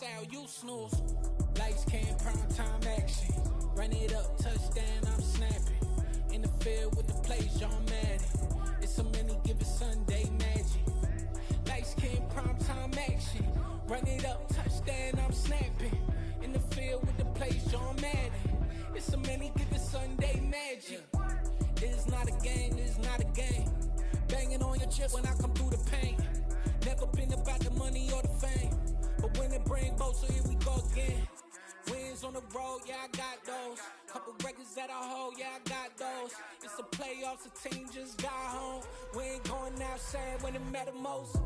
Sal, you snooze. Lights came, prime time action. Run it up, touchdown, I'm snapping. In the field with the plays, John Madden. It's a many given Sunday magic. Lights came, prime time action. Run it up, touchdown, I'm snapping. In the field with the plays, John Madden. It's a many given Sunday magic. It is not a game, it is not a game. Banging on your chip when I come through the paint. Never been about the money or the fame. But when it bring both, so here we go again. Wins on the road, yeah, I got those. Couple records that I hold, yeah, I got those. It's the playoffs, the team just got home. We ain't going outside when it matter most.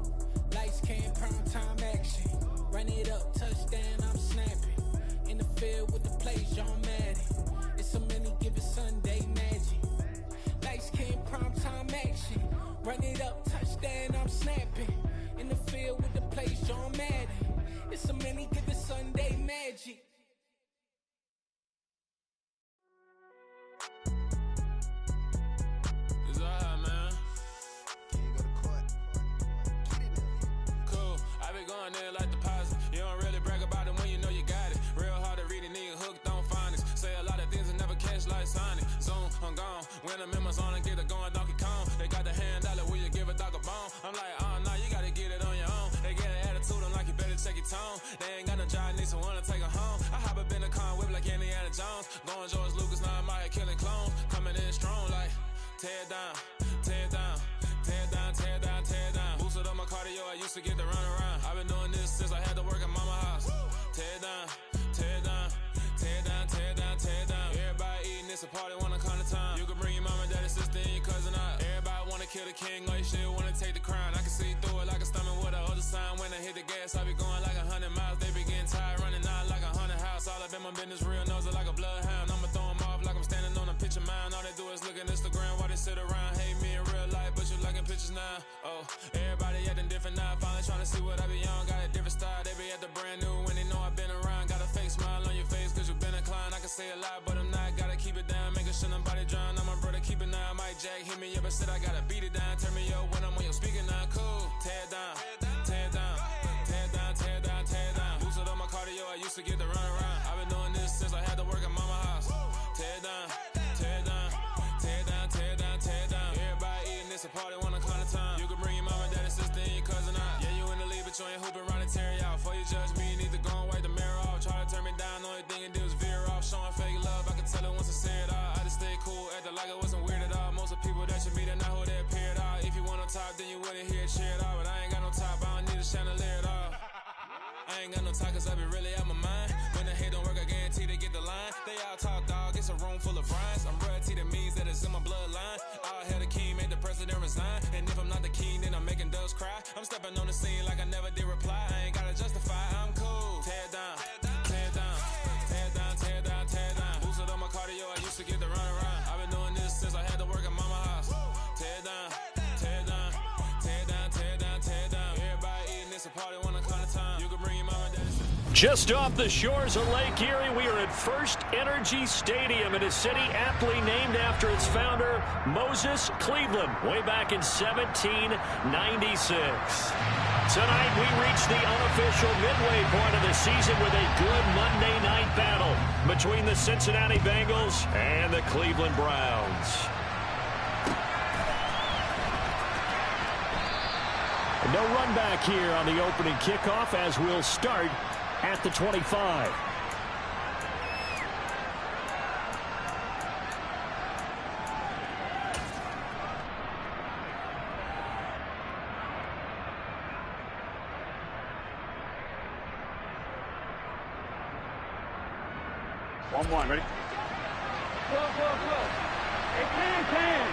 Lights came, prime time action. Run it up, touchdown, I'm snapping. In the field with the plays, John Madden. It's a many given Sunday magic. Lights came, prime time action. Run it up, touchdown, I'm snapping. In the field with the plays, John Madden. It's a many given Sunday magic. It's alright, man. Can you go to court? Cool. I been going there like deposit. You don't really brag about it when you know you got it. Real hard to read it, nigga hooked on finance. Say a lot of things and never catch like Sonic. Zoom, I'm gone. When I'm in my zone and get it going, Donkey Kong. They got the hand dollar, will you give a dog a bone? I'm like, oh, no, you gotta get it on your own. They get an attitude, I'm like, you better check your tone. They ain't got no job, need someone to take her home. I hop up in the car, whip like Indiana Jones. Going George Lucas, now I'm out here killing clones. Coming in strong like, tear down, tear down, tear down, tear down, tear down. Boosted up my cardio, I used to get to run around. I've been doing this since I had to work at mama house. Tear down, tear down, tear down, tear down, tear down. Everybody eating, it's a party, wanna come to time. You can bring your mama, daddy, sister, and your cousin out. Everybody wanna kill the king, or you shit wanna take the crown. I can see through it like a stomach with a other sign. When I hit the gas, I be going like 100 miles. They be getting tired, running out like 100 house. All up in my business, real nose like a bloodhound. I'ma throw 'em off like I'm standing on a picture mound. All they do is look at Instagram while they sit around. Hate me in real life, but you liking pictures now. Oh, everybody acting different now. Finally trying to see what I be on. Got a different style, they be at the brand new when they know I've been around. Got a fake smile on your face cause you been inclined. I can say a lot, but I'm not. Gotta keep it down, making sure nobody drown. I'm my brother, keep it now. Mike Jack hit me up and said I gotta beat it down. Turn me up when I'm on your speaker now. Cool, tear down, tear down, tear down, tear down, tear down. Boosted up my cardio, I used to get to run around. I've been doing this since I had to work at mama house. Tear down, tear down, tear down, tear down, tear down. Everybody eating, it's a party, wanna come to time. You can bring your mama, daddy, sister, and your cousin out. Yeah, you in the league, but you ain't hooping around and tear out. Before you judge me, you need to go and wipe the mirror off. Try to turn me down, the only thing you do is veer off. Showing fake love, I can tell it once I say it all. I just stay cool, acting like it wasn't weird at all. Most of the people that you meet are not who they appear at all. If you want on top, then you wouldn't hear it cheer at all. But I ain't got no top, I don't need a chandelier at all. I ain't got no talk cause I be really out my mind. When the hate don't work, I guarantee they get the line. They all talk dog, it's a room full of fries. I'm royalty, that means that it's in my bloodline. All hell the king, made the president resign. And if I'm not the king, then I'm making doves cry. I'm stepping on the scene like I never did reply. I ain't gotta justify, I'm cool. Tear down, tear down, tear down, tear down, tear down. Boosted up my cardio, I used to get to run around. I've been doing this since I had to work at mama house. Tear down, tear down, tear down, tear down, tear down. Everybody eating, it's a party, wanna come to time. You can bring your mama, daddy. Just off the shores of Lake Erie, we are at First Energy Stadium in a city aptly named after its founder, Moses Cleveland, way back in 1796. Tonight, we reach the unofficial midway point of the season with a good Monday night battle between the Cincinnati Bengals and the Cleveland Browns. No run back here on the opening kickoff as we'll start at the 25. One, ready? Go. Can.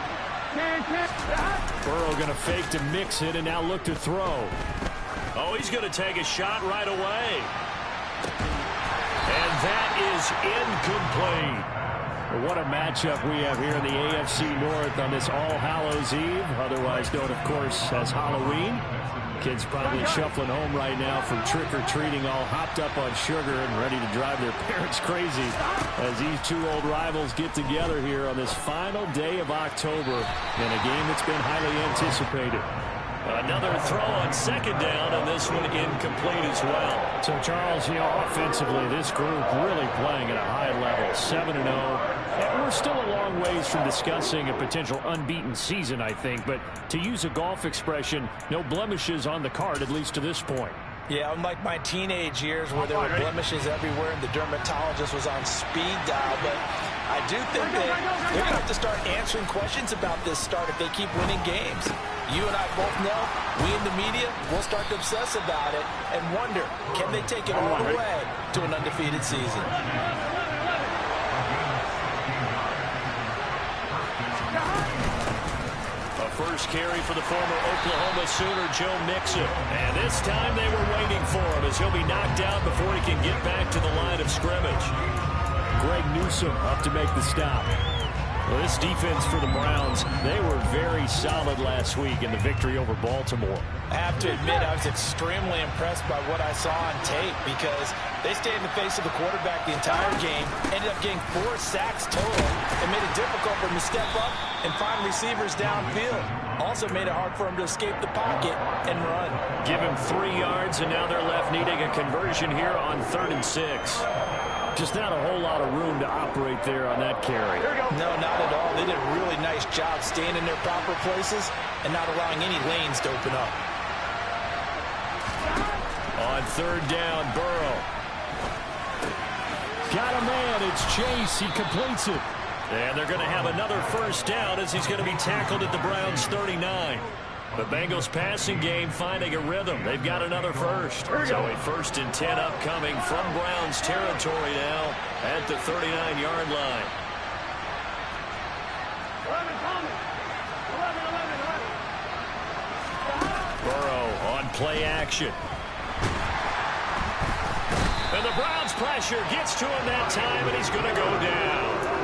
Burrow going to fake to mix it and now look to throw. Oh, he's going to take a shot right away. And that is incomplete. What a matchup we have here in the AFC North on this All Hallows Eve, otherwise known, of course, as Halloween. Kids probably shuffling home right now from trick-or-treating, all hopped up on sugar and ready to drive their parents crazy as these two old rivals get together here on this final day of October in a game that's been highly anticipated. Another throw on second down, and this one incomplete as well. So, Charles, offensively, this group really playing at a high level, 7-0. And we're still a long ways from discussing a potential unbeaten season, I think. But to use a golf expression, no blemishes on the card, at least to this point. Yeah, unlike my teenage years where there were blemishes everywhere and the dermatologist was on speed dial. But I do think that they're going to have to start answering questions about this start if they keep winning games. You and I both know, we in the media, will start to obsess about it and wonder, can they take it all the way to an undefeated season? A first carry for the former Oklahoma Sooner, Joe Mixon. And this time they were waiting for him as he'll be knocked out before he can get back to the line of scrimmage. Greg Newsome up to make the stop. Well, this defense for the Browns, they were very solid last week in the victory over Baltimore. I have to admit, I was extremely impressed by what I saw on tape because they stayed in the face of the quarterback the entire game, ended up getting 4 sacks total, and made it difficult for him to step up and find receivers downfield. Also made it hard for him to escape the pocket and run. Give him 3 yards, and now they're left needing a conversion here on 3rd and 6. Just not a whole lot of room to operate there on that carry. No, not at all. They did a really nice job staying in their proper places and not allowing any lanes to open up. On 3rd down, Burrow. Got a man. It's Chase. He completes it. And they're going to have another first down as he's going to be tackled at the Browns' 39. The Bengals passing game finding a rhythm. They've got another first. So a 1st and 10 upcoming from Browns territory now at the 39-yard line. 11. Burrow on play action. And the Browns pressure gets to him that time, and he's going to go down.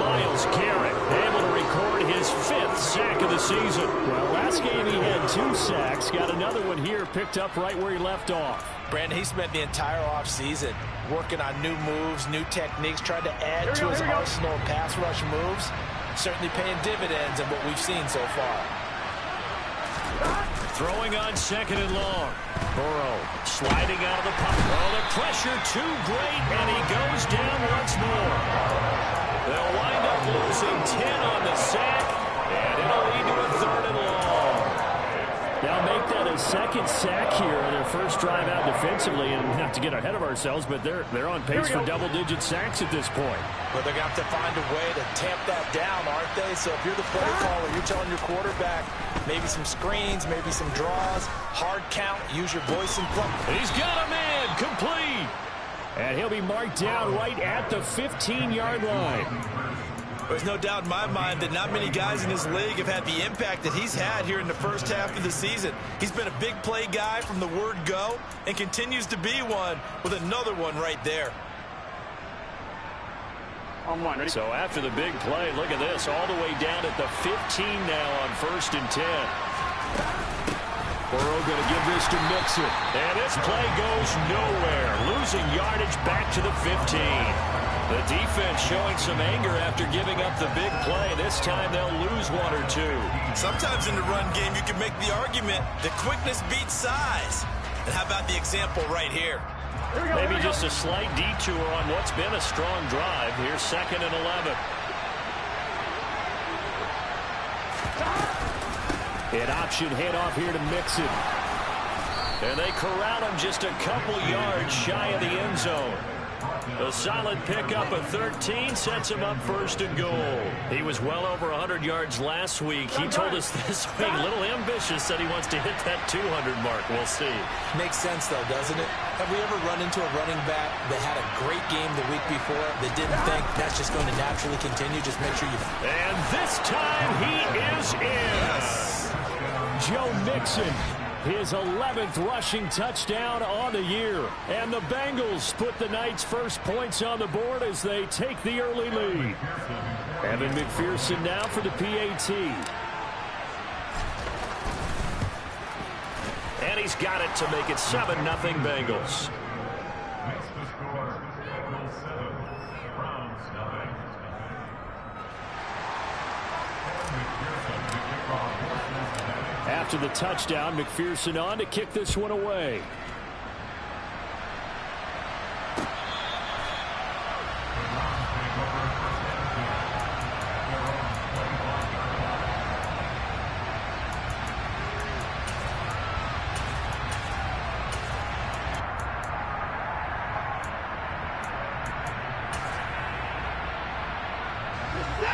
Myles Garrett able to record his 5th sack of the season. Well, last game he had 2 sacks. Got another one here picked up right where he left off. Brandon, he spent the entire offseason working on new moves, new techniques, trying to add to his arsenal of pass rush moves. Certainly paying dividends in what we've seen so far. Throwing on 2nd and long. Burrow sliding out of the pocket. Oh, the pressure too great, and he goes down once more. They'll wind up losing 10 on the sack, and it'll lead to a 3rd and long. Now make that a 2nd sack here on their first drive out defensively, and not to get ahead of ourselves, but they're on pace for double-digit sacks at this point. But they're going to have to find a way to tamp that down, aren't they? So if you're the play caller, you're telling your quarterback maybe some screens, maybe some draws, hard count, use your voice and play. He's got a man, complete. And he'll be marked down right at the 15-yard line. There's no doubt in my mind that not many guys in this league have had the impact that he's had here in the first half of the season. He's been a big play guy from the word go and continues to be one with another one right there. On 1, ready? So after the big play, look at this, all the way down at the 15 now on 1st and 10. Burrow going to give this to Mixon. And this play goes nowhere. Losing yardage back to the 15. The defense showing some anger after giving up the big play. This time they'll lose 1 or 2. Sometimes in the run game you can make the argument that quickness beats size. And how about the example right here? Maybe just a slight detour on what's been a strong drive. Here's 2nd and 11. An option handoff here to Mixon. And they corral him just a couple yards shy of the end zone. A solid pickup of 13 sets him up 1st and goal. He was well over 100 yards last week. He told us this week, a little ambitious, said he wants to hit that 200 mark. We'll see. Makes sense, though, doesn't it? Have we ever run into a running back that had a great game the week before that didn't think that's just going to naturally continue? Just make sure you... And this time he is in. Yes. Joe Mixon, his 11th rushing touchdown on the year. And the Bengals put the night's first points on the board as they take the early lead. Evan McPherson now for the PAT. And he's got it to make it 7-0 Bengals. After the touchdown, McPherson on to kick this one away.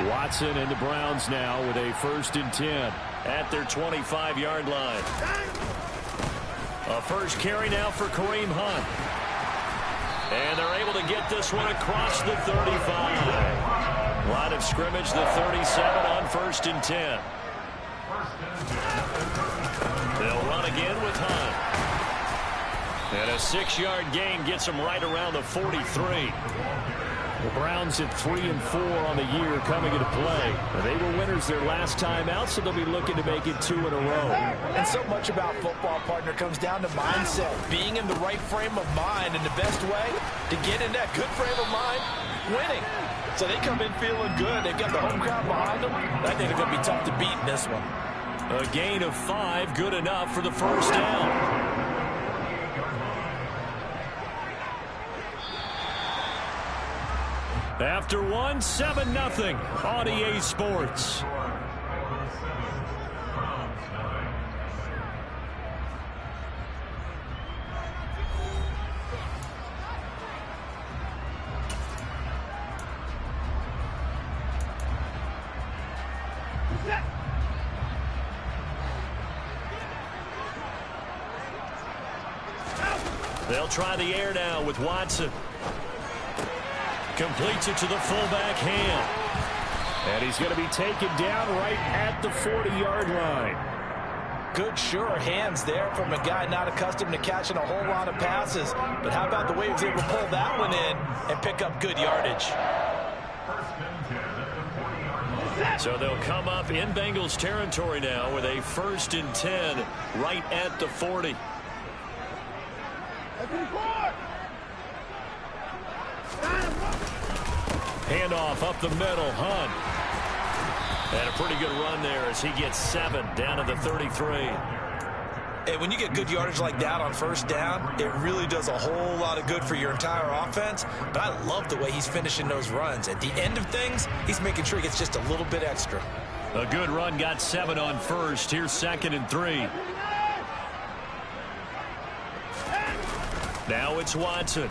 Watson and the Browns now with a 1st and 10 at their 25-yard line. A first carry now for Kareem Hunt. And they're able to get this one across the 35. Line of scrimmage, the 37 on 1st and 10. They'll run again with Hunt. And a 6-yard gain gets them right around the 43. The Browns at 3-4 on the year coming into play. They were winners their last time out, so they'll be looking to make it 2 in a row. And so much about football, partner, comes down to mindset. Being in the right frame of mind, and the best way to get in that good frame of mind, winning. So they come in feeling good. They've got the home crowd behind them. I think they're going to be tough to beat in this one. A gain of 5, good enough for the first down. After one, 7-0 on EA Sports. They'll try the air now with Watson. Completes it to the fullback hand. And he's going to be taken down right at the 40-yard line. Good, sure hands there from a guy not accustomed to catching a whole lot of passes. But how about the way he was able to pull that one in and pick up good yardage? So they'll come up in Bengals territory now with a 1st and 10 right at the 40. Handoff up the middle, Hunt. And a pretty good run there as he gets 7 down to the 33. And when you get good yardage like that on first down, it really does a whole lot of good for your entire offense. But I love the way he's finishing those runs. At the end of things, he's making sure he gets just a little bit extra. A good run, got 7 on first. Here's 2nd and 3. Now it's Watson.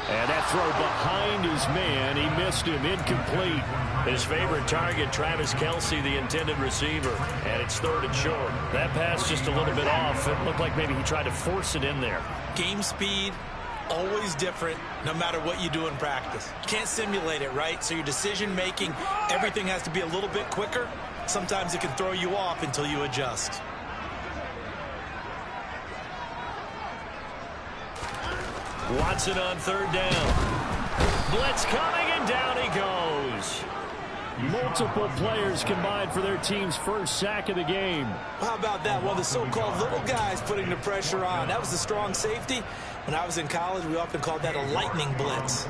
And that throw behind his man, he missed him, incomplete. His favorite target, Travis Kelce, the intended receiver. And it's 3rd and short. That pass just a little bit off. It looked like maybe he tried to force it in there. Game speed, always different, no matter what you do in practice. You can't simulate it, right? So your decision making, everything has to be a little bit quicker. Sometimes it can throw you off until you adjust. Watson on 3rd down. Blitz coming, and down he goes. Multiple players combined for their team's first sack of the game. How about that? One of the so-called little guys putting the pressure on. That was the strong safety. When I was in college, we often called that a lightning blitz.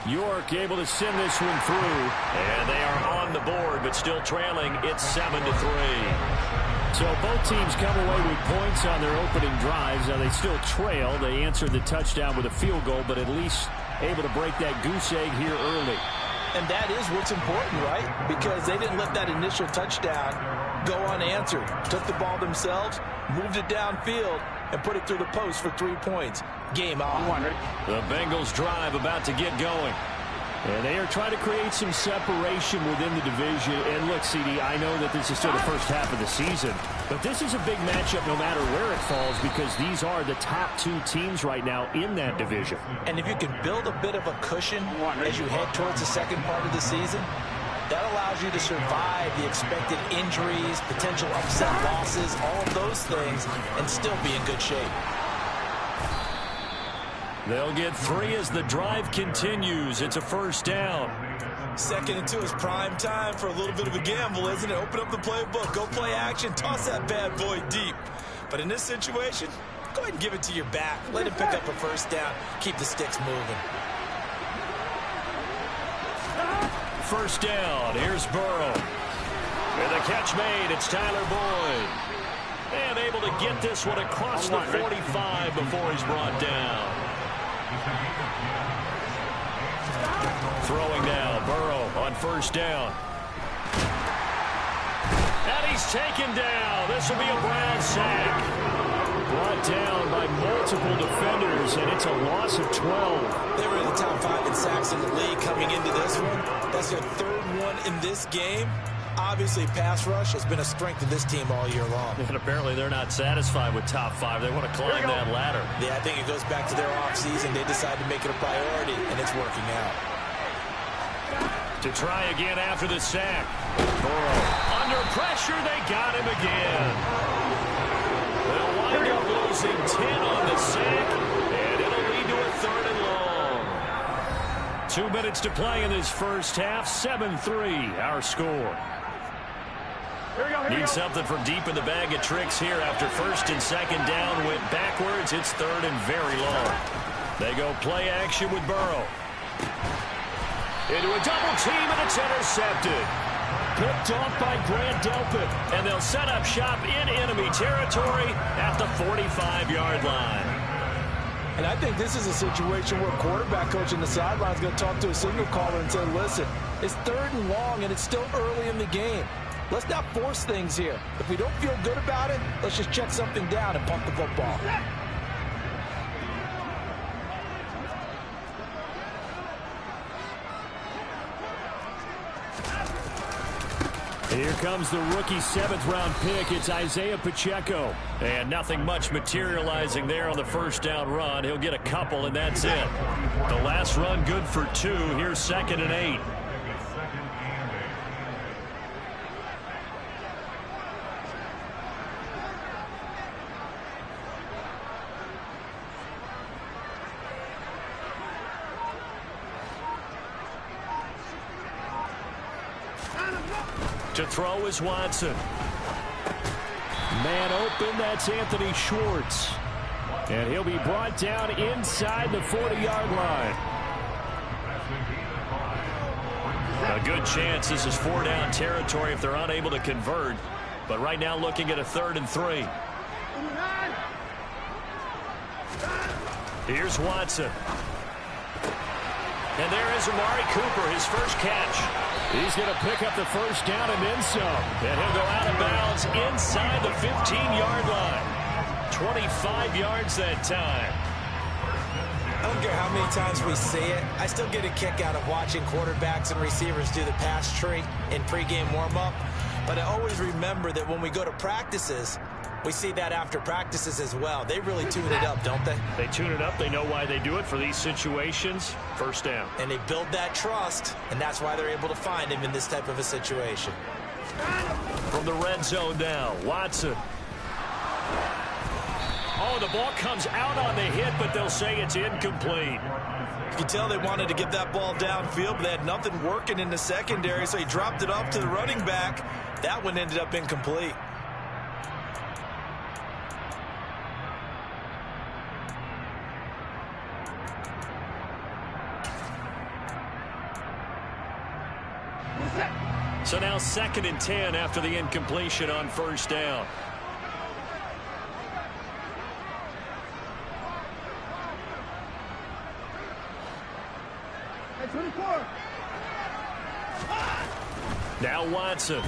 York able to send this one through. And they are on the board, but still trailing. It's 7-3. So both teams come away with points on their opening drives. Now they still trail. They answered the touchdown with a field goal, but at least able to break that goose egg here early. And that is what's important, right? Because they didn't let that initial touchdown go unanswered. Took the ball themselves, moved it downfield, and put it through the post for 3 points. Game on. The Bengals drive about to get going. And they are trying to create some separation within the division. And look, CD, I know that this is still the first half of the season, but this is a big matchup no matter where it falls because these are the top 2 teams right now in that division. And if you can build a bit of a cushion as you head towards the second part of the season, that allows you to survive the expected injuries, potential upset losses, all of those things, and still be in good shape. They'll get 3 as the drive continues. It's a first down. 2nd and 2 is prime time for a little bit of a gamble, isn't it? Open up the playbook, go play action, toss that bad boy deep. But in this situation, go ahead and give it to your back. Let him pick up a first down. Keep the sticks moving. first down. Here's Burrow. With a catch made, it's Tyler Boyd. And able to get this one across the 45 before he's brought down. Throwing now, Burrow on first down. And he's taken down. This will be a Brown sack. Brought down by multiple defenders, and it's a loss of 12. They were in the top 5 in sacks in the league coming into this one. That's their third one in this game. Obviously, pass rush has been a strength of this team all year long. And apparently they're not satisfied with top 5. They want to climb that ladder. Yeah, I think it goes back to their offseason. They decided to make it a priority, and it's working out. To try again after the sack. Burrow under pressure. They got him again. They'll wind up losing 10 on the sack, and it'll lead to a 3rd and long. 2 minutes to play in this first half. 7-3 our score. Need something from deep in the bag of tricks here after 1st and 2nd down. Went backwards. It's 3rd and very long. They go play action with Burrow. Into a double team, and it's intercepted. Picked off by Grant Delpit. And they'll set up shop in enemy territory at the 45-yard line. And I think this is a situation where quarterback coach in the sideline is going to talk to a signal caller and say, listen, it's 3rd and long, and it's still early in the game. Let's not force things here. If we don't feel good about it, let's just check something down and pump the football. Here comes the rookie 7th-round pick. It's Isaiah Pacheco. And nothing much materializing there on the first down run. He'll get a couple, and that's it. The last run good for 2. Here's 2nd and 8. To throw is Watson. Man open, that's Anthony Schwartz. And he'll be brought down inside the 40-yard line. A good chance this is 4-down territory if they're unable to convert. But right now looking at a 3rd and 3. Here's Watson. And there is Amari Cooper, his first catch. He's going to pick up the first down and then some. And he'll go out of bounds inside the 15-yard line. 25 yards that time. I don't care how many times we see it. I still get a kick out of watching quarterbacks and receivers do the pass tree in pregame warm-up. But I always remember that when we go to practices, we see that after practices as well. They really tune it up, don't they? They tune it up. They know why they do it for these situations. First down. And they build that trust, and that's why they're able to find him in this type of a situation. From the red zone now, Watson. Oh, the ball comes out on the hit, but they'll say it's incomplete. You can tell they wanted to get that ball downfield, but they had nothing working in the secondary, so he dropped it off to the running back. That one ended up incomplete. So now 2nd and 10 after the incompletion on first down. Now Watson.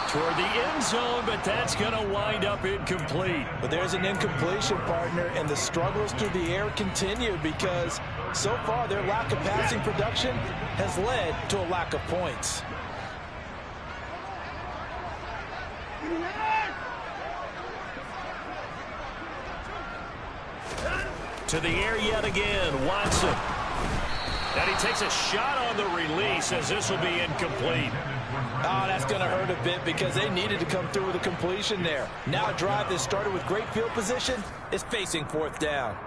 Toward the end zone, but that's going to wind up incomplete. But there's an incompletion, partner, and the struggles through the air continue because so far their lack of passing production has led to a lack of points. To the air yet again, Watson. And he takes a shot on the release as this will be incomplete. Oh, that's going to hurt a bit because they needed to come through with a completion there. Now a drive that started with great field position is facing 4th down.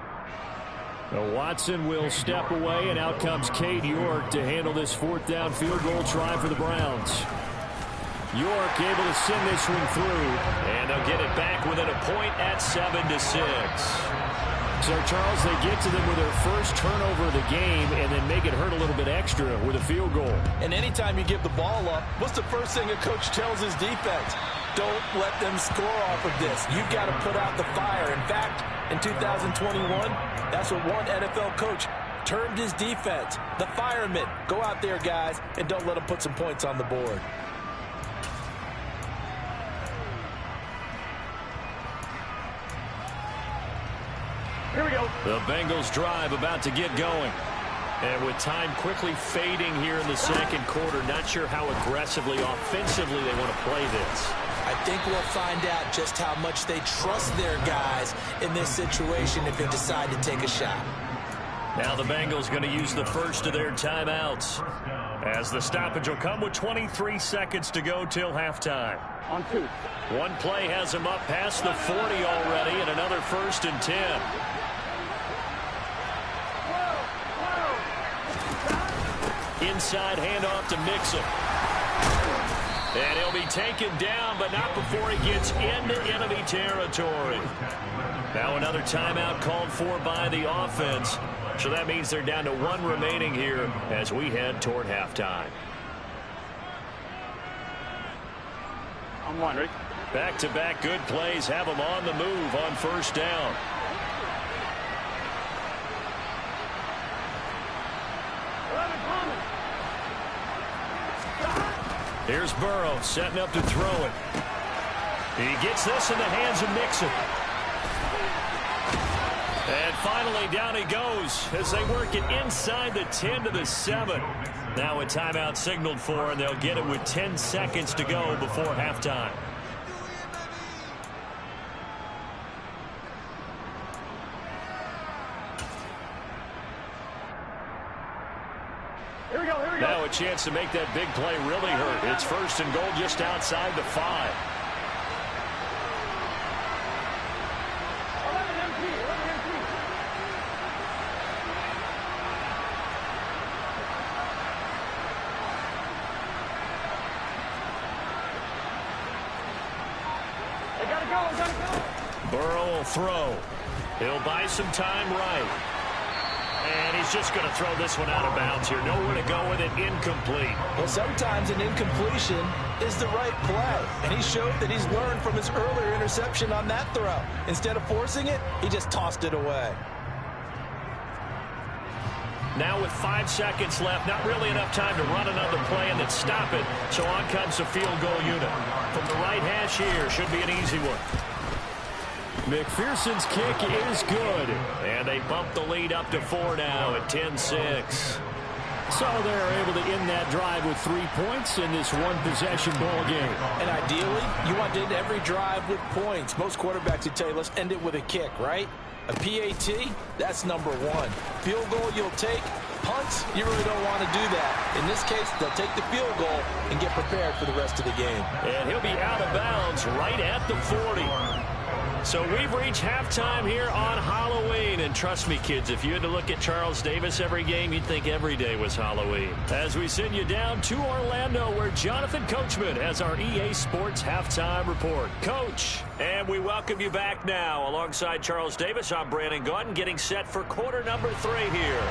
Now Watson will step away, and out comes Cade York to handle this 4th down field goal try for the Browns. York able to send this one through, and they'll get it back within a point at 7-6. So, Charles, they get to them with their first turnover of the game and then make it hurt a little bit extra with a field goal. And anytime you give the ball up, what's the first thing a coach tells his defense? Don't let them score off of this. You've got to put out the fire. In fact, in 2021, that's what one NFL coach termed his defense, the firemen. Go out there, guys, and don't let them put some points on the board. Here we go. The Bengals drive about to get going. And with time quickly fading here in the second quarter, not sure how aggressively, offensively they want to play this. I think we'll find out just how much they trust their guys in this situation if they decide to take a shot. Now the Bengals going to use the first of their timeouts, as the stoppage will come with 23 seconds to go till halftime. On 2. One play has them up past the 40 already, and another 1st and 10. Inside handoff to Mixon. And he'll be taken down, but not before he gets into enemy territory. Now another timeout called for by the offense. So that means they're down to 1 remaining here as we head toward halftime. On 1, ready? Back-to-back good plays have them on the move on 1st down. Here's Burrow setting up to throw it. He gets this in the hands of Mixon. And finally down he goes as they work it inside the 10 to the 7. Now a timeout signaled for, and they'll get it with 10 seconds to go before halftime. Here we go, here we go. Now a chance to make that big play really hurt. It's 1st and goal just outside the 5. Burrow will throw. He'll buy some time right. And he's just going to throw this one out of bounds here. Nowhere to go with it. Incomplete. Well, sometimes an incompletion is the right play. And he showed that he's learned from his earlier interception on that throw. Instead of forcing it, he just tossed it away. Now with 5 seconds left, not really enough time to run another play and then stop it. So on comes the field goal unit. From the right hash here, should be an easy one. McPherson's kick is good. And they bump the lead up to 4 now at 10-6. So they're able to end that drive with 3 points in this one-possession ball game. And ideally, you want to end every drive with points. Most quarterbacks would tell you, let's end it with a kick, right? A PAT, that's number 1. Field goal you'll take. Punts, you really don't want to do that. In this case, they'll take the field goal and get prepared for the rest of the game. And he'll be out of bounds right at the 40. So we've reached halftime here on Halloween. And trust me, kids, if you had to look at Charles Davis every game, you'd think every day was Halloween. As we send you down to Orlando, where Jonathan Coachman has our EA Sports Halftime Report. Coach, and we welcome you back now. Alongside Charles Davis, I'm Brandon Gaudin, getting set for quarter number 3 here.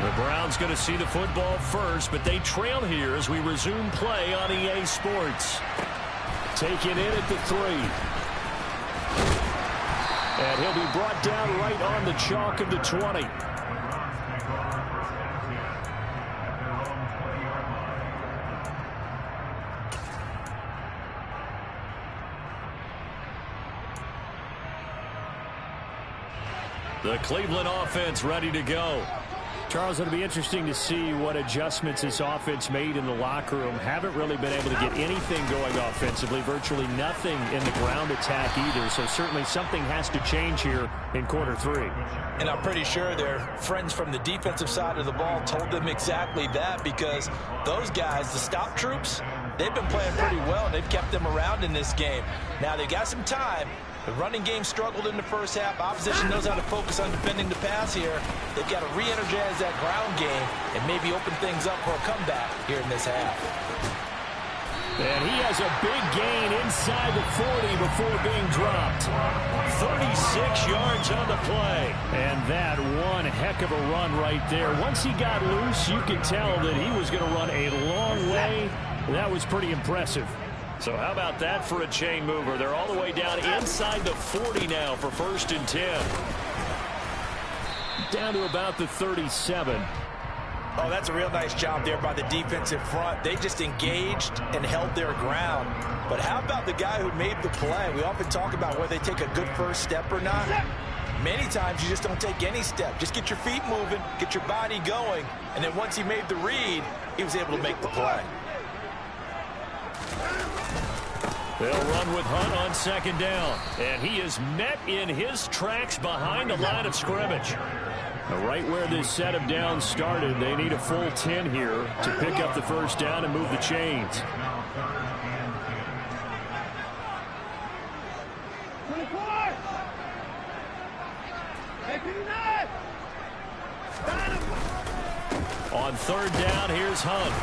The Browns going to see the football first, but they trail here as we resume play on EA Sports. Taken in at the 3. And he'll be brought down right on the chalk of the 20. The Cleveland offense ready to go. Charles, it'll be interesting to see what adjustments this offense made in the locker room. Haven't really been able to get anything going offensively, virtually nothing in the ground attack either. So certainly something has to change here in quarter 3. And I'm pretty sure their friends from the defensive side of the ball told them exactly that, because those guys, the stop troops, they've been playing pretty well. They've kept them around in this game. Now they got some time. The running game struggled in the first half. Opposition knows how to focus on defending the pass here. They've got to re-energize that ground game and maybe open things up for a comeback here in this half. And he has a big gain inside the 40 before being dropped. 36 yards on the play. And that one heck of a run right there. Once he got loose, you could tell that he was going to run a long way. That was pretty impressive. So how about that for a chain mover? They're all the way down inside the 40 now for 1st and 10. Down to about the 37. Oh, that's a real nice job there by the defensive front. They just engaged and held their ground. But how about the guy who made the play? We often talk about whether they take a good first step or not. Many times you just don't take any step. Just get your feet moving, get your body going, and then once he made the read, he was able to make the play. They'll run with Hunt on 2nd down. And he is met in his tracks behind the line of scrimmage. Right where this set of downs started, they need a full 10 here to pick up the 1st down and move the chains. On 3rd down, here's Hunt.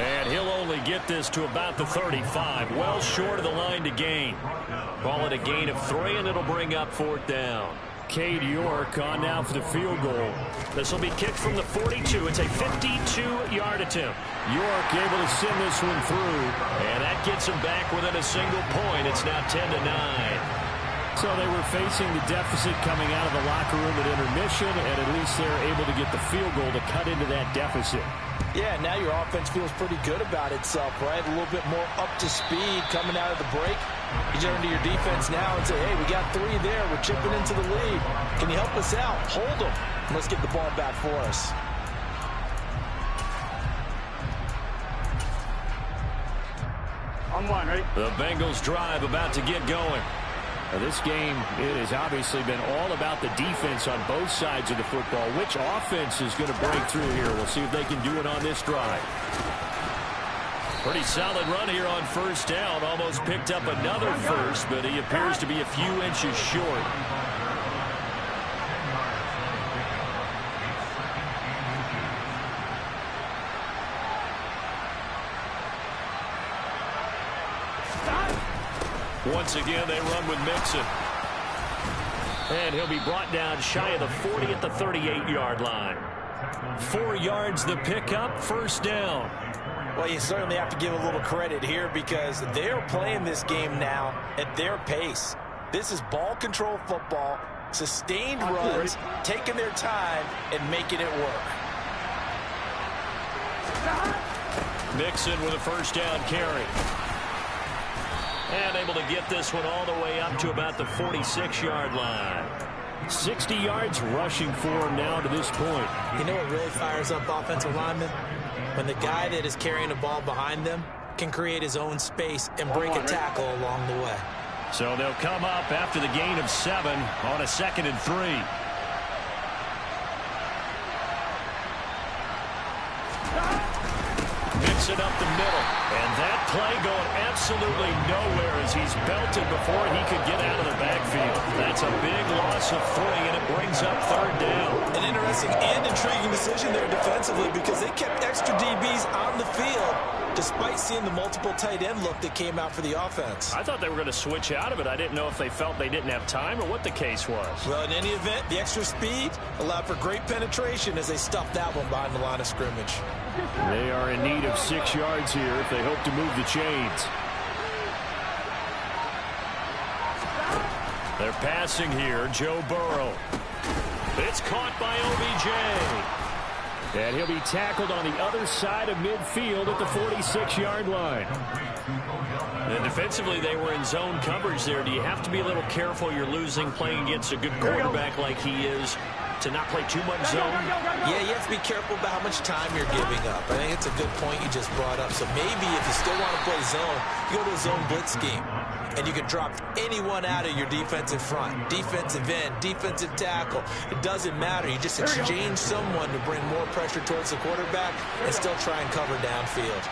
And he'll only get this to about the 35. Well short of the line to gain. Call it a gain of 3, and it'll bring up 4th down. Cade York on now for the field goal. This will be kicked from the 42. It's a 52-yard attempt. York able to send this one through. And that gets him back within a single point. It's now 10-9. So they were facing the deficit coming out of the locker room at intermission, and at least they're able to get the field goal to cut into that deficit. Yeah, now your offense feels pretty good about itself, right? A little bit more up to speed coming out of the break. You turn to your defense now and say, hey, we got 3 there. We're chipping into the lead. Can you help us out? Hold them. Let's get the ball back for us. On 1, ready? The Bengals drive about to get going. Now this game, it has obviously been all about the defense on both sides of the football. Which offense is going to break through here? We'll see if they can do it on this drive. Pretty solid run here on 1st down. Almost picked up another first, but he appears to be a few inches short. Once again, they run with Mixon. And he'll be brought down shy of the 40 at the 38-yard line. 4 yards the pickup, 1st down. Well, you certainly have to give a little credit here because they're playing this game now at their pace. This is ball control football, sustained runs, taking their time, and making it work. Mixon with a 1st down carry. And able to get this one all the way up to about the 46-yard line. 60 yards rushing for him now to this point. You know what really fires up offensive linemen? When the guy that is carrying the ball behind them can create his own space and break a tackle along the way. So they'll come up after the gain of 7 on a 2nd and 3. Mix it up the middle. And that play going absolutely nowhere as he's belted before he could get out of the backfield. That's a big loss of 3, and it brings up 3rd down. An interesting and intriguing decision there defensively because they kept extra DBs on the field despite seeing the multiple tight end look that came out for the offense. I thought they were going to switch out of it. I didn't know if they felt they didn't have time or what the case was. Well, in any event, the extra speed allowed for great penetration as they stuffed that one behind the line of scrimmage. They are in need of 6 yards here if they hope to move the chains. They're passing here, Joe Burrow. It's caught by OBJ. And he'll be tackled on the other side of midfield at the 46-yard line. And defensively, they were in zone coverage there. Do you have to be a little careful you're losing playing against a good quarterback like he is to not play too much zone? Yeah, you have to be careful about how much time you're giving up. I think it's a good point you just brought up. So maybe if you still want to play zone, you go to a zone blitz scheme. And you can drop anyone out of your defensive front. Defensive end, defensive tackle. It doesn't matter. You just exchange someone to bring more pressure towards the quarterback and still try and cover downfield.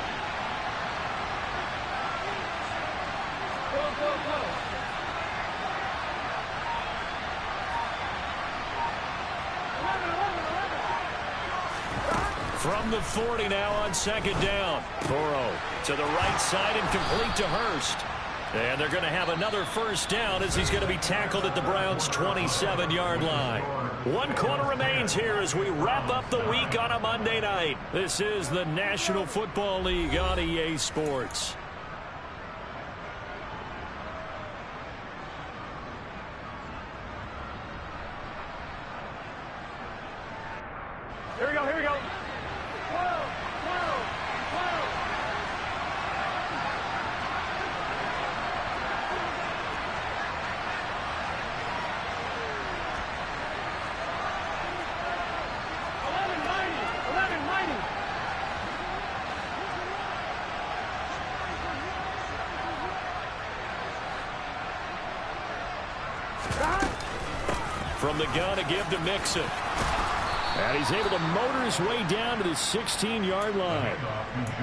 From the 40 now on 2nd down. Burrow To the right side and complete to Hurst. And they're going to have another first down as he's going to be tackled at the Browns' 27-yard line. 1 quarter remains here as we wrap up the week on a Monday night. This is the National Football League on EA Sports. Here we go, here we go. From the gun to give to Mixon. And he's able to motor his way down to the 16-yard line.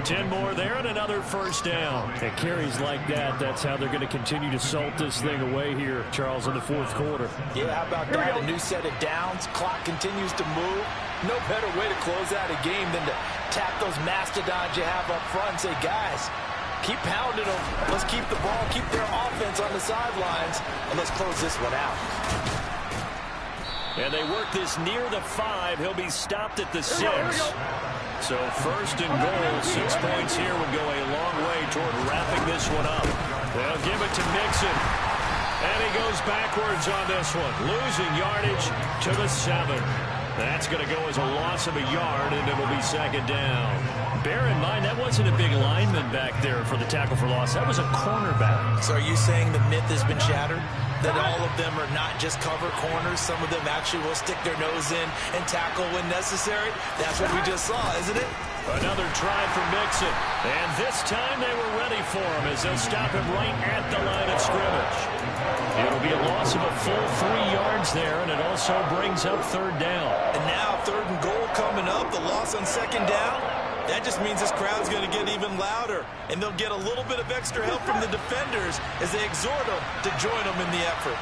10 more there and another first down. And carries like that, that's how they're going to continue to salt this thing away here, Charles, in the fourth quarter. Yeah, how about that? A new set of downs. Clock continues to move. No better way to close out a game than to tap those mastodons you have up front and say, guys, keep pounding them. Let's keep the ball, keep their offense on the sidelines, and let's close this one out. And they work this near the 5. He'll be stopped at the 6. So first and goal, 6 points here would go a long way toward wrapping this one up. They'll give it to Mixon. And he goes backwards on this one, losing yardage to the 7. That's going to go as a loss of a yard, and it'll be second down. Bear in mind, that wasn't a big lineman back there for the tackle for loss. That was a cornerback. So are you saying the myth has been shattered? That all of them are not just cover corners. Some of them actually will stick their nose in and tackle when necessary. That's what we just saw, isn't it? Another try for Mixon. And this time they were ready for him as they'll stop him right at the line of scrimmage. It'll be a loss of a full 3 yards there, and it also brings up third down. And now third and goal coming up. The loss on second down. That just means this crowd's going to get even louder, and they'll get a little bit of extra help from the defenders as they exhort them to join them in the effort.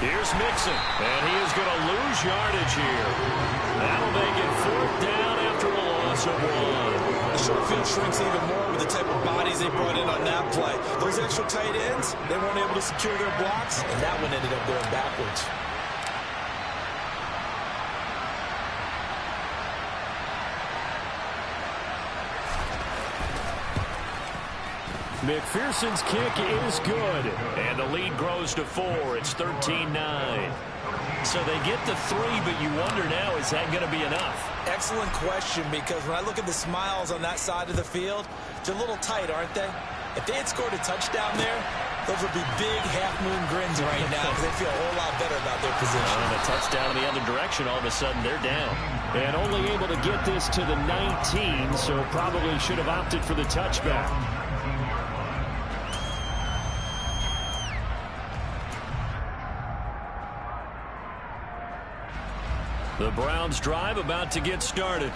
Here's Mixon, and he is going to lose yardage here. That'll make it fourth down after a loss of 1. The short field shrinks even more with the type of bodies they brought in on that play. Those extra tight ends, they weren't able to secure their blocks, and that one ended up going backwards. McPherson's kick is good, and the lead grows to 4. It's 13-9. So they get the 3, but you wonder now, is that going to be enough? Excellent question, because when I look at the smiles on that side of the field, they're a little tight, aren't they? If they had scored a touchdown there, those would be big half-moon grins right now because they feel a whole lot better about their position. And a touchdown in the other direction, all of a sudden they're down. And only able to get this to the 19, so probably should have opted for the touchback. The Browns drive about to get started.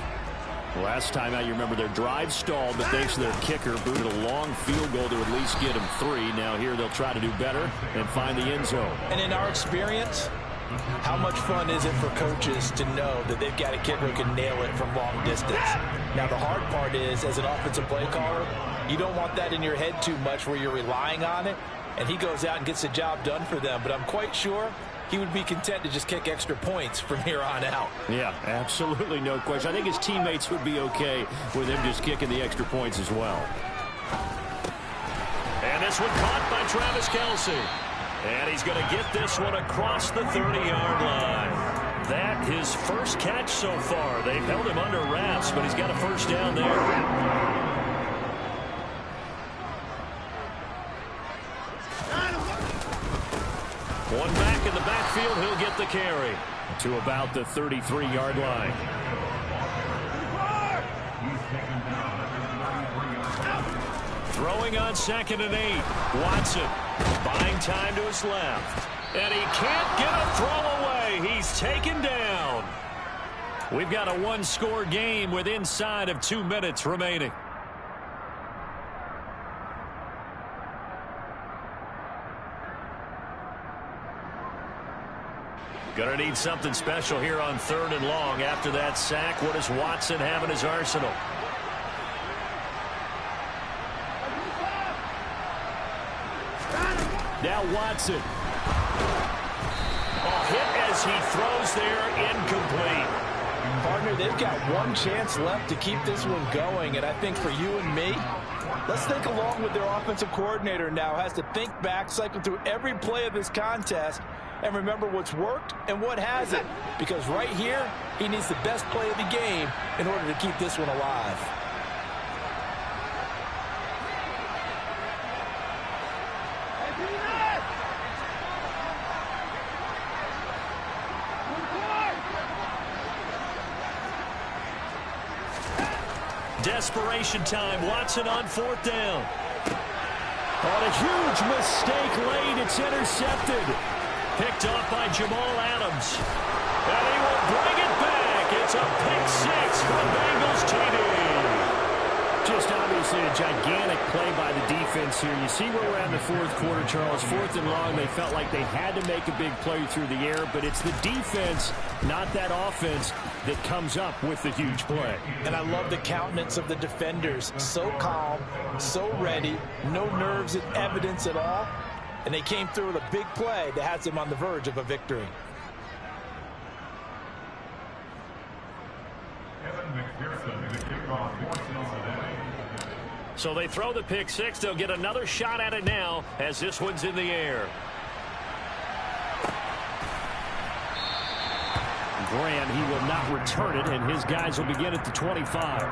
Last time out, you remember their drive stalled, but thanks to their kicker, booted a long field goal to at least get them 3. Now here they'll try to do better and find the end zone. And in our experience, how much fun is it for coaches to know that they've got a kicker who can nail it from long distance? Now the hard part is, as an offensive play caller, you don't want that in your head too much where you're relying on it, and he goes out and gets the job done for them. But I'm quite sure he would be content to just kick extra points from here on out. Yeah, absolutely no question. I think his teammates would be okay with him just kicking the extra points as well. And this one caught by Travis Kelce. And he's going to get this one across the 30-yard line. That his first catch so far. They've held him under wraps, but he's got a first down there. One back in the backfield, he'll get the carry to about the 33-yard line. Throwing on 2nd and 8. Watson buying time to his left. And he can't get a throw away. He's taken down. We've got a one-score game with inside of 2 minutes remaining. Going to need something special here on 3rd and long. After that sack, what does Watson have in his arsenal? Now Watson. Hit as he throws there, incomplete. Partner, they've got one chance left to keep this one going, and I think for you and me, let's think along with their offensive coordinator now. Has to think back, cycle through every play of this contest, and remember what's worked and what hasn't. Because right here, he needs the best play of the game in order to keep this one alive. Desperation time. Watson on 4th down. On a huge mistake late. It's intercepted. Picked off by Jamal Adams. And he will bring it back. It's a pick 6 from Bengals TD. Just obviously a gigantic play by the defense here. You see where we're at in the 4th quarter, Charles. 4th and long, they felt like they had to make a big play through the air, but it's the defense, not that offense, that comes up with the huge play. And I love the countenance of the defenders. So calm, so ready, no nerves and evidence at all. And they came through with a big play that has them on the verge of a victory. So they throw the pick 6. They'll get another shot at it now as this one's in the air. Graham, he will not return it, and his guys will begin at the 25.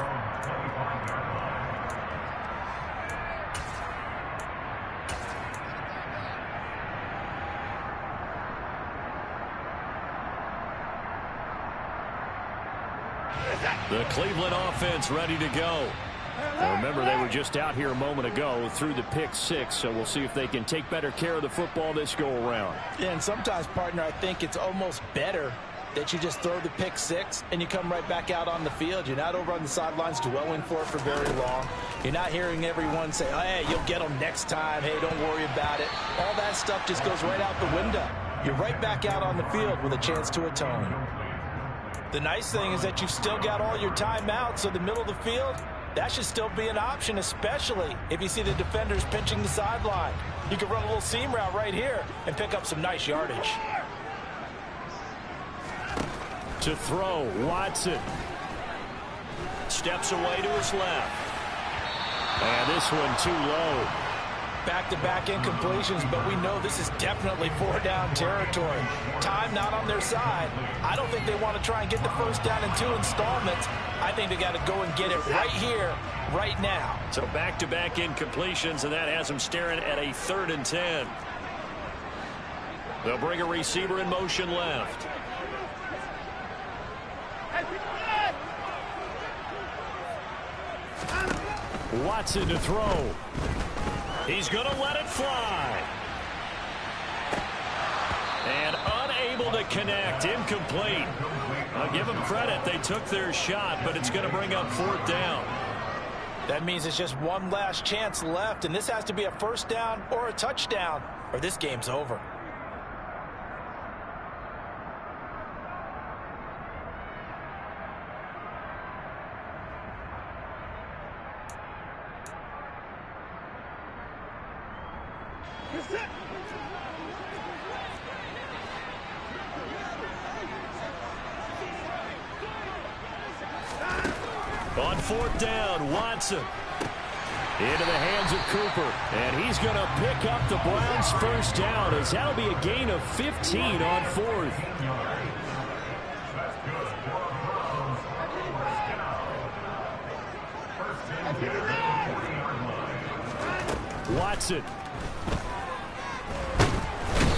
The Cleveland offense ready to go. Now remember, they were just out here a moment ago through the pick 6, so we'll see if they can take better care of the football this go-around. Yeah, and sometimes, partner, I think it's almost better that you just throw the pick 6 and you come right back out on the field. You're not over on the sidelines dwelling for it for very long. You're not hearing everyone say, oh, hey, you'll get them next time. Hey, don't worry about it. All that stuff just goes right out the window. You're right back out on the field with a chance to atone. The nice thing is that you've still got all your timeouts, so the middle of the field, that should still be an option, especially if you see the defenders pinching the sideline. You can run a little seam route right here and pick up some nice yardage. To throw, Watson. Steps away to his left. And this one too low. Back-to-back incompletions, but we know this is definitely 4-down territory. Time not on their side. I don't think they want to try and get the first down in 2 installments. I think they got to go and get it right here, right now. So back-to-back incompletions, and that has them staring at a 3rd and 10. They'll bring a receiver in motion left. Watson to throw. He's going to let it fly. And unable to connect. Incomplete. I'll give them credit. They took their shot, but it's going to bring up 4th down. That means it's just one last chance left, and this has to be a first down or a touchdown, or this game's over. On 4th down, Watson into the hands of Cooper, and he's going to pick up the Browns' first down, as that'll be a gain of 15 on 4th. Watson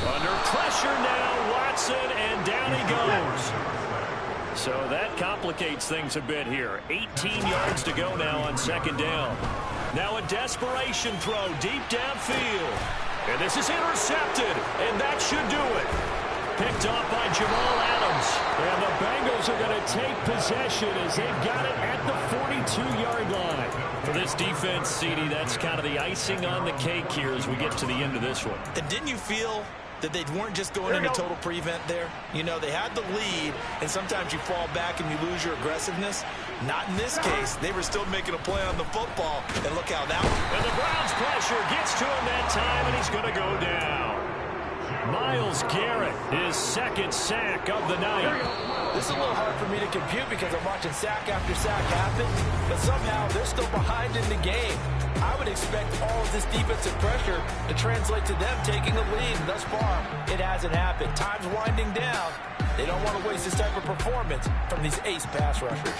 under pressure now. Watson, and down he goes. So that complicates things a bit here. 18 yards to go now on 2nd down. Now a desperation throw deep downfield. And this is intercepted, and that should do it. Picked off by Jamal Adams. And the Bengals are going to take possession as they've got it at the 42-yard line. For this defense, CD, that's kind of the icing on the cake here as we get to the end of this one. And didn't you feel that they weren't just going into total prevent there? You know, they had the lead, and sometimes you fall back and you lose your aggressiveness. Not in this case. They were still making a play on the football, and look how that one. And the Browns pressure gets to him that time, and he's going to go down. Myles Garrett, his second sack of the night. This is a little hard for me to compute because I'm watching sack after sack happen, but somehow they're still behind in the game. I would expect all of this defensive pressure to translate to them taking a lead. Thus far, it hasn't happened. Time's winding down. They don't want to waste this type of performance from these ace pass rushers.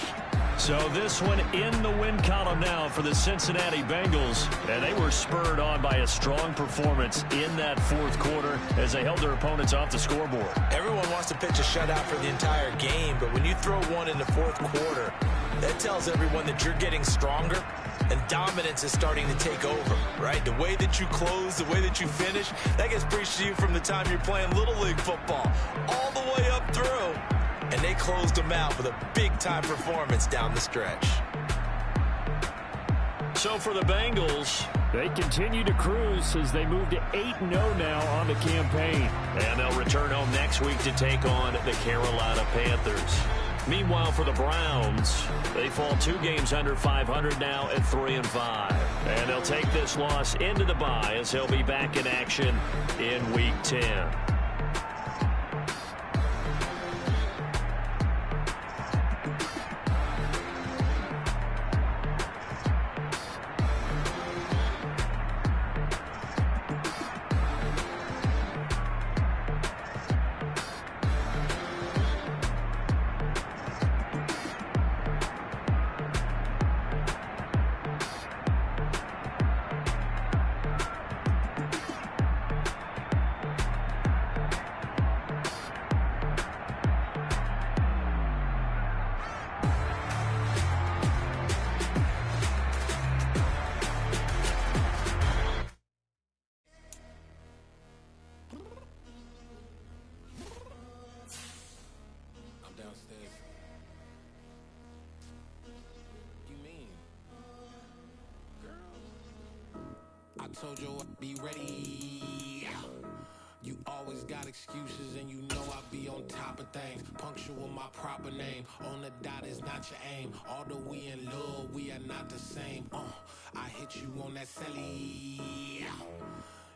So this one in the win column now for the Cincinnati Bengals. And they were spurred on by a strong performance in that fourth quarter as they held their opponents off the scoreboard. Everyone wants to pitch a shutout for the entire game, but when you throw one in the fourth quarter, that tells everyone that you're getting stronger and dominance is starting to take over, right? The way that you close, the way that you finish, that gets preached to you from the time you're playing Little League football all the way up through. And they closed them out with a big-time performance down the stretch. So for the Bengals, they continue to cruise as they move to 8-0 now on the campaign. And they'll return home next week to take on the Carolina Panthers. Meanwhile, for the Browns, they fall 2 games under 500 now at 3-5. And they'll take this loss into the bye as they'll be back in action in Week 10. I told you I'd be ready. You always got excuses and you know I be on top of things. Punctual my proper name. On the dot is not your aim. Although we in love, we are not the same. I hit you on that celly.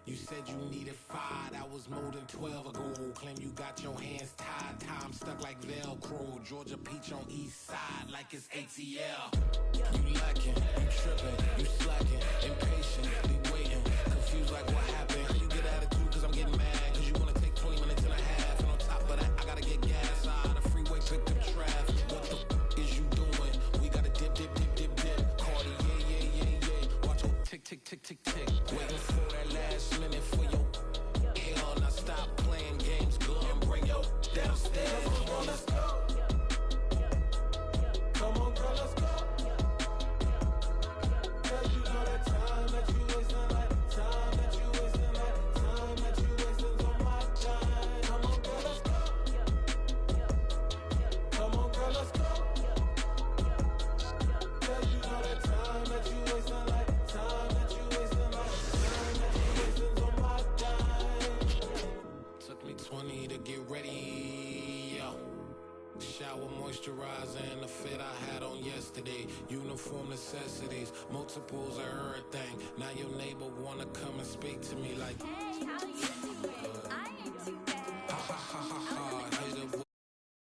You said you needed 5, that was more than 12 ago. Claim you got your hands tied, time stuck like Velcro. Georgia Peach on east side like it's ATL. You lacking, you tripping, you slacking, impatient, be waiting, confused like what happened. You get attitude cause I'm getting mad, cause you wanna take 20 minutes and a half. And on top of that, I gotta get gas out of the freeway, picked up traffic. What the is you doing? We gotta dip, dip, dip, dip, dip. Cardi, yeah. Watch your tick, tick, tick, tick, tick. Waiting for that last minute for your hell. Now stop playing games, go and bring your downstairs. Come on, girl, let's go. Come on, girl, let's go. Cause you know that time that you wasting, like time that you wasting, like time that you wasting on my time. Come on, girl, let's go. Come on, girl, let's go. Cause you know that time that you wasting, like time that you wasting, like time that you wasting on my time. Took me 20 to get ready, yo. Shower moisturizer and the fit I had on yesterday. Uniform necessities, multiples of everything. Now your neighbor wanna come and speak to me like, hey, how you doing? I ain't too bad. ha ha ha ha